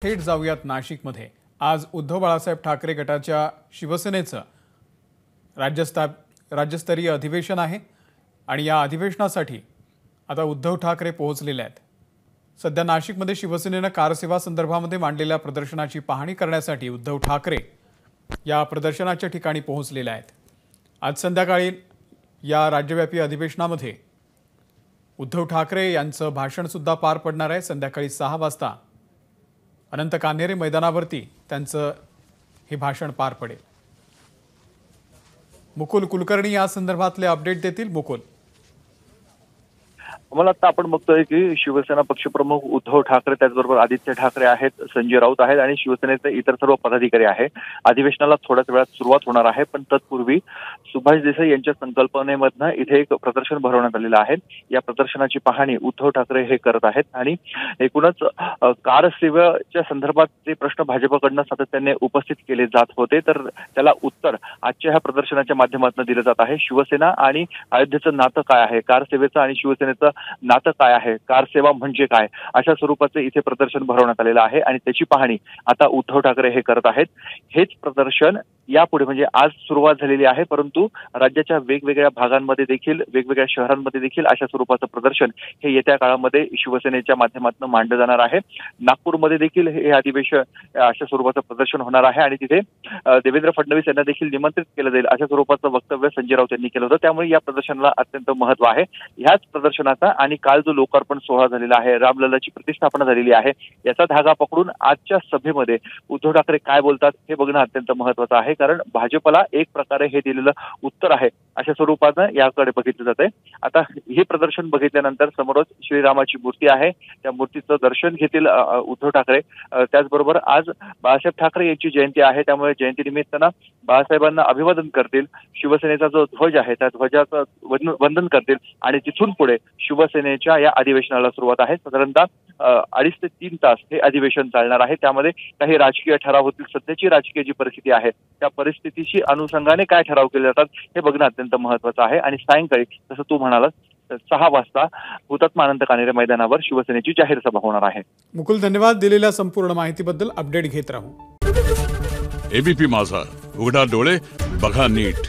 थेट जाऊयात नाशिकमध्ये। आज उद्धव बाळासाहेब ठाकरे गटाच्या शिवसेनेचं राज्यस्तरीय अधिवेशन आहे आणि या अधिवेशनासाठी आता उद्धव ठाकरे पोहोचलेले आहेत। सध्या नाशिकमध्ये शिवसेनेने कारसेवा संदर्भामध्ये मांडलेल्या प्रदर्शनाची पाहणी करण्यासाठी उद्धव ठाकरे या प्रदर्शनाच्या ठिकाणी पोहोचलेले आहेत। आज संध्याकाळी या राज्यव्यापी अधिवेशनामध्ये उद्धव ठाकरे यांचं भाषण सुद्धा पार पडणार आहे। संध्याकाळी 6 वाजता अनंत कान्हेरे मैदानावरती त्यांचं हे भाषण पार पडेल। मुकुल कुलकर्णी या संदर्भातले अपडेट देतील। मुकुल, मला आता आपण बघतोय की शिवसेना पक्षप्रमुख उद्धव ठाकरे, त्याचबरोबर आदित्य ठाकरे आहेत, संजय राऊत आहेत आणि शिवसेनेचे इतर सर्व पदाधिकारी आहेत। अधिवेशनाला थोड्याच वेळात सुरुवात होणार आहे, पण तत्पूर्वी सुभाष देसाई यांच्या संकल्पनेमधनं इथे एक प्रदर्शन भरवण्यात आलेलं आहे। या प्रदर्शनाची पाहणी उद्धव ठाकरे हे करत आहेत आणि एकूणच कारसेवेच्या संदर्भात जे प्रश्न भाजपकडनं सातत्याने उपस्थित केले जात होते, तर त्याला उत्तर आजच्या ह्या प्रदर्शनाच्या माध्यमातून दिलं जात आहे। शिवसेना आणि अयोध्येचं नातं काय आहे, कारसेवेचं आणि शिवसेनेचं नातं काय आहे, कारसेवा म्हणजे काय, अशा स्वरूपाचे इथे प्रदर्शन भरवण्यात आलेलं आहे आणि त्याची पाहणी आता उद्धव ठाकरे हे करत आहेत। हेच प्रदर्शन यापुढे म्हणजे आज सुरुवात झालेली आहे, परंतु राज्याच्या वेगवेगळ्या भागांमध्ये देखील, वेगवेगळ्या शहरांमध्ये देखील अशा स्वरूपाचं प्रदर्शन हे येत्या काळामध्ये शिवसेनेच्या माध्यमातून मांडलं जाणार आहे। नागपूरमध्ये देखील हे अधिवेशन अशा स्वरूपाचं प्रदर्शन होणार आहे आणि तिथे देवेंद्र फडणवीस यांना देखील निमंत्रित केलं जाईल अशा स्वरूपाचं वक्तव्य संजय राऊत यांनी केलं होतं। त्यामुळे या प्रदर्शनाला अत्यंत महत्त्व आहे। ह्याच प्रदर्शनाचा आणि काल जो लोकार्पण सोहळा झालेला आहे, रामलल्लाची प्रतिष्ठापना झालेली आहे, याचा धागा पकडून आजच्या सभेमध्ये उद्धव ठाकरे काय बोलतात हे बघणं अत्यंत महत्त्वाचं आहे, कारण भाजपला एक प्रकारे हे दिलेलं उत्तर आहे अशा स्वरूपानं याकडे बघितलं जातंय। आता हे प्रदर्शन बघितल्यानंतर समोरच श्रीरामाची मूर्ती आहे, त्या मूर्तीचं दर्शन घेतील उद्धव ठाकरे। त्याचबरोबर आज बाळासाहेब ठाकरे यांची जयंती आहे, त्यामुळे जयंतीनिमित्तानं बाळासाहेबांना अभिवादन करतील। शिवसेनेचा जो ध्वज आहे त्या ध्वजाचं वंदन करतील आणि तिथून पुढे शिवसेनेच्या या अधिवेशनाला सुरुवात आहे। साधारणतः 2.5 ते 3 तास हे अधिवेशन चालणार आहे। त्यामध्ये काही राजकीय ठराव होतील, सध्याची राजकीय जी परिस्थिती आहे त्या परिस्थितीशी अनुषंगाने काय ठराव केले जातात हे बघणं अत्यंत महत्त्वाचं आहे। आणि सायंकाळी जसं तू म्हणालास 6 वाजता हुतात्मा अनंत कान्हेरे मैदानावर शिवसेनेची जाहीर सभा होणार आहे। मुकुल, धन्यवाद दिलेल्या संपूर्ण माहितीबद्दल। अपडेट घेत राहू। एबीपी माझा, उघडा डोळे बघा नीट।